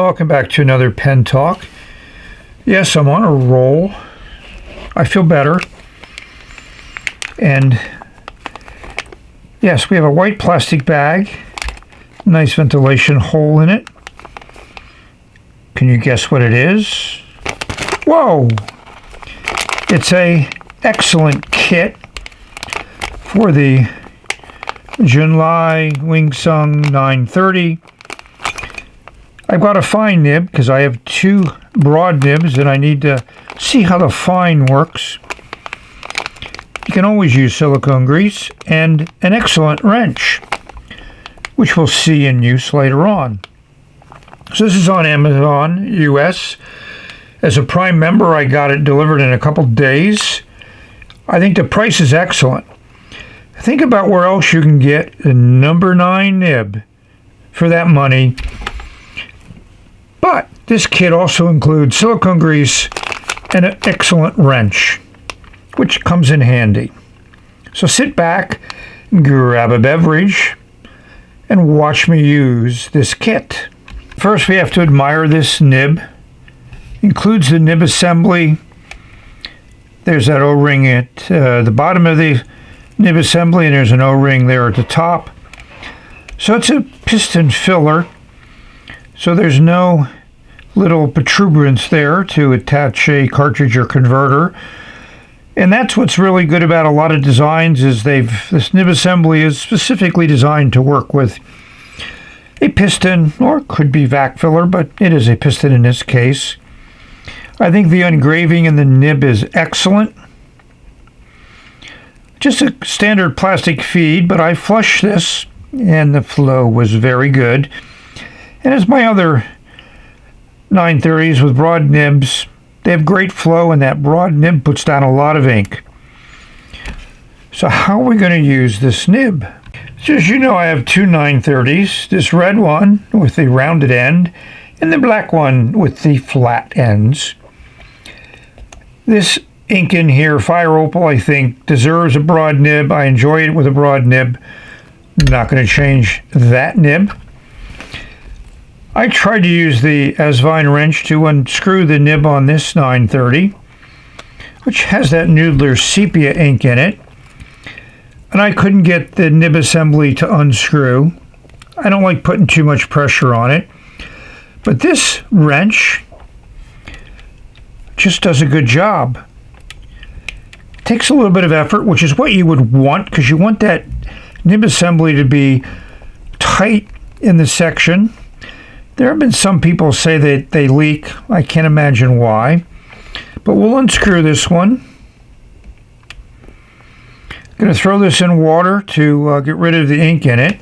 Welcome back to another pen talk. Yes, I'm on a roll. I feel better. And yes, we have a white plastic bag. Nice ventilation hole in it. Can you guess what it is? Whoa! It's a excellent kit for the Junlai Wingsung 930. I've got a fine nib because I have two broad nibs and I need to see how the fine works. You can always use silicone grease and an excellent wrench, which we'll see in use later on. So this is on Amazon US. As a Prime member, I got it delivered in a couple days. I think the price is excellent. Think about where else you can get a number 9 nib for that money. But this kit also includes silicone grease and an excellent wrench, which comes in handy. So sit back, grab a beverage, and watch me use this kit. First, we have to admire this nib. Includes the nib assembly. There's that O-ring at the bottom of the nib assembly, and there's an O-ring there at the top. So it's a piston filler. So there's no little protuberance there to attach a cartridge or converter. And that's what's really good about a lot of designs is this nib assembly is specifically designed to work with a piston, or it could be vac filler, but it is a piston in this case. I think the engraving in the nib is excellent. Just a standard plastic feed, but I flushed this and the flow was very good. And as my other 930s with broad nibs, they have great flow and that broad nib puts down a lot of ink. So how are we going to use this nib? So as you know, I have two 930s, this red one with the rounded end and the black one with the flat ends. This ink in here, Fire Opal, I think deserves a broad nib. I enjoy it with a broad nib. I'm not going to change that nib. I tried to use the Asvine wrench to unscrew the nib on this 930, which has that Noodler sepia ink in it, and I couldn't get the nib assembly to unscrew. I don't like putting too much pressure on it, but this wrench just does a good job. It takes a little bit of effort, which is what you would want, because you want that nib assembly to be tight in the section. There have been some people say that they leak. I can't imagine why. But we'll unscrew this one. Going to throw this in water to get rid of the ink in it.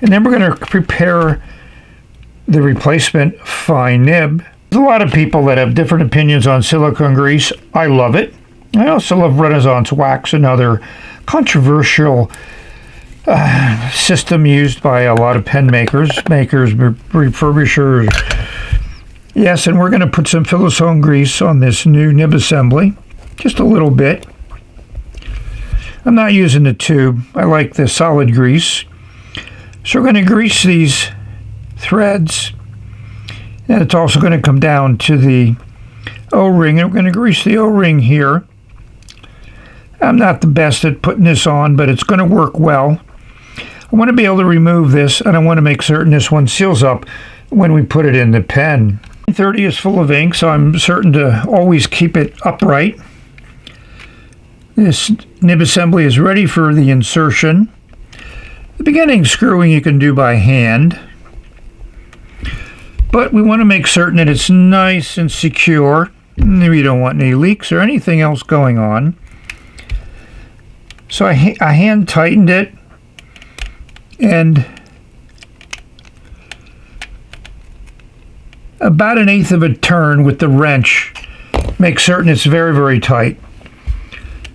And then we're going to prepare the replacement fine nib. There's a lot of people that have different opinions on silicone grease. I love it. I also love Renaissance wax, another controversial system used by a lot of pen makers, refurbishers. Yes, and we're going to put some silicone grease on this new nib assembly, just a little bit. I'm not using the tube. I like the solid grease. So we're going to grease these threads, and it's also going to come down to the O-ring, and we're going to grease the O-ring here. I'm not the best at putting this on, but it's going to work well. I want to be able to remove this, and I want to make certain this one seals up when we put it in the pen. 30 is full of ink, so I'm certain to always keep it upright. This nib assembly is ready for the insertion. The beginning screwing you can do by hand, but we want to make certain that it's nice and secure. We don't want any leaks or anything else going on. So I hand tightened it, and about 1/8 of a turn with the wrench, make certain it's very, very tight.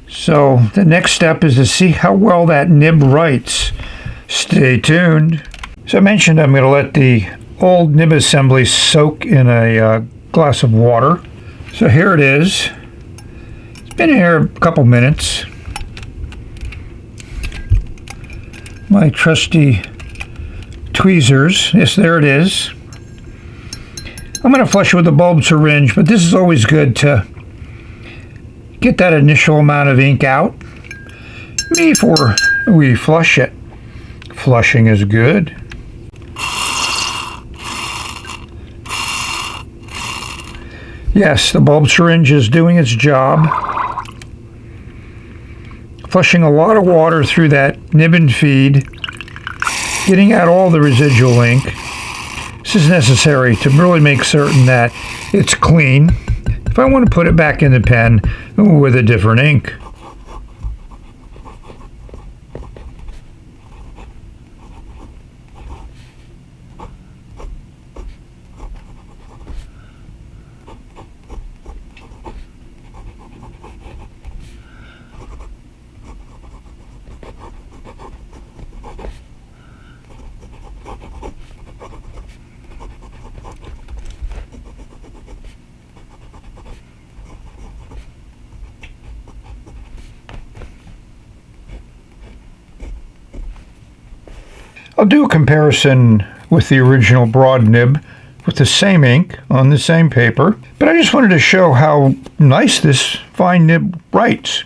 So the next step is to see how well that nib writes. Stay tuned. So I mentioned I'm going to let the old nib assembly soak in a glass of water. So here it is. It's been here a couple minutes. My trusty tweezers. Yes, there it is. I'm going to flush it with a bulb syringe, but this is always good to get that initial amount of ink out before we flush it. Flushing is good. Yes, the bulb syringe is doing its job. Flushing a lot of water through that nib and feed, getting out all the residual ink. This is necessary to really make certain that it's clean if I want to put it back in the pen with a different ink. I'll do a comparison with the original broad nib with the same ink on the same paper, but I just wanted to show how nice this fine nib writes.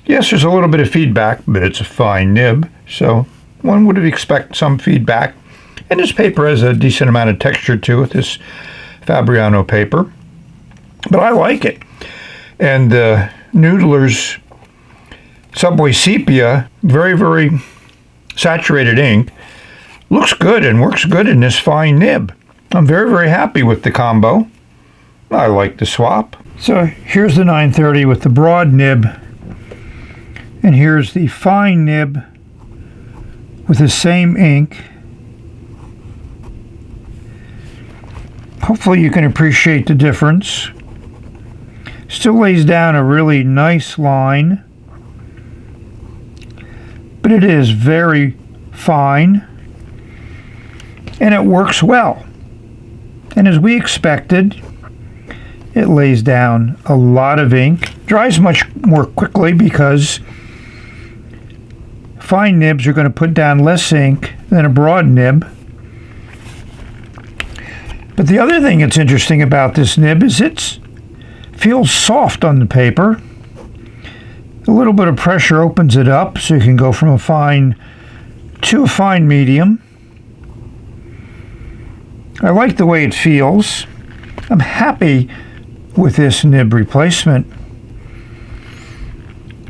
Yes, there's a little bit of feedback, but it's a fine nib, so one would expect some feedback. And this paper has a decent amount of texture to it, this Fabriano paper, but I like it. And Noodler's Subway Sepia, very, very saturated ink, looks good and works good in this fine nib. I'm very, very happy with the combo. I like the swap. So here's the 930 with the broad nib, and here's the fine nib with the same ink. Hopefully you can appreciate the difference. Still lays down a really nice line, but it is very fine. And it works well. And as we expected, it lays down a lot of ink. Dries much more quickly because fine nibs are going to put down less ink than a broad nib. But the other thing that's interesting about this nib is it feels soft on the paper. A little bit of pressure opens it up so you can go from a fine to a fine medium. I like the way it feels. I'm happy with this nib replacement.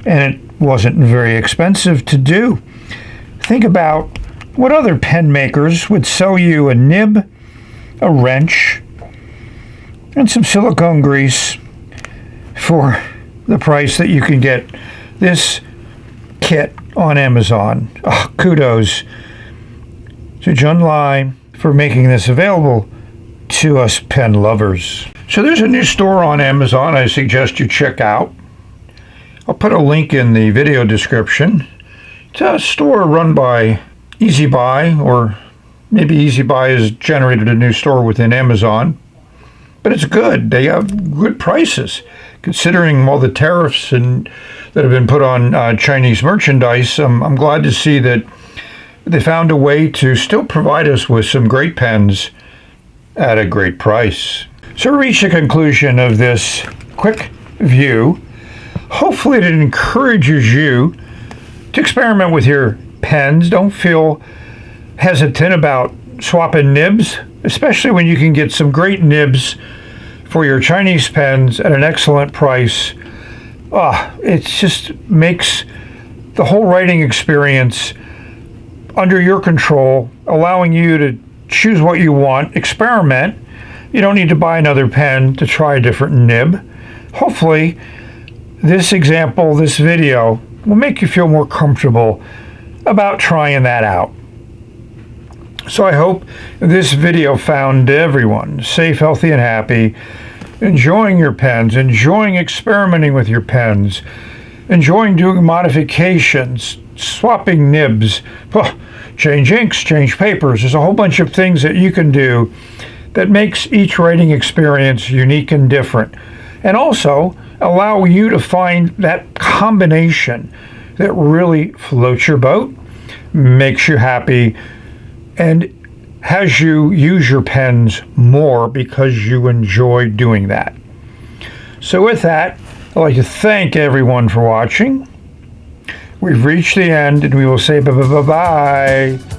And it wasn't very expensive to do. Think about what other pen makers would sell you a nib, a wrench, and some silicone grease for the price that you can get this kit on Amazon. Oh, kudos to Junlai for making this available to us pen lovers. So there's a new store on Amazon I suggest you check out. I'll put a link in the video description. It's a store run by Easy Buy, or maybe Easy Buy has generated a new store within Amazon. But it's good. They have good prices. Considering all the tariffs that have been put on Chinese merchandise, I'm glad to see that they found a way to still provide us with some great pens at a great price. So we reached the conclusion of this quick view. Hopefully it encourages you to experiment with your pens. Don't feel hesitant about swapping nibs, especially when you can get some great nibs for your Chinese pens at an excellent price. It just makes the whole writing experience under your control, allowing you to choose what you want, experiment. You don't need to buy another pen to try a different nib. Hopefully, this example, this video, will make you feel more comfortable about trying that out. So I hope this video found everyone safe, healthy, and happy, enjoying your pens, enjoying experimenting with your pens, enjoying doing modifications, swapping nibs, change inks, change papers. There's a whole bunch of things that you can do that makes each writing experience unique and different. And also allow you to find that combination that really floats your boat, makes you happy, and has you use your pens more because you enjoy doing that. So with that, I'd like to thank everyone for watching. We've reached the end, and we will say bye-bye-bye-bye.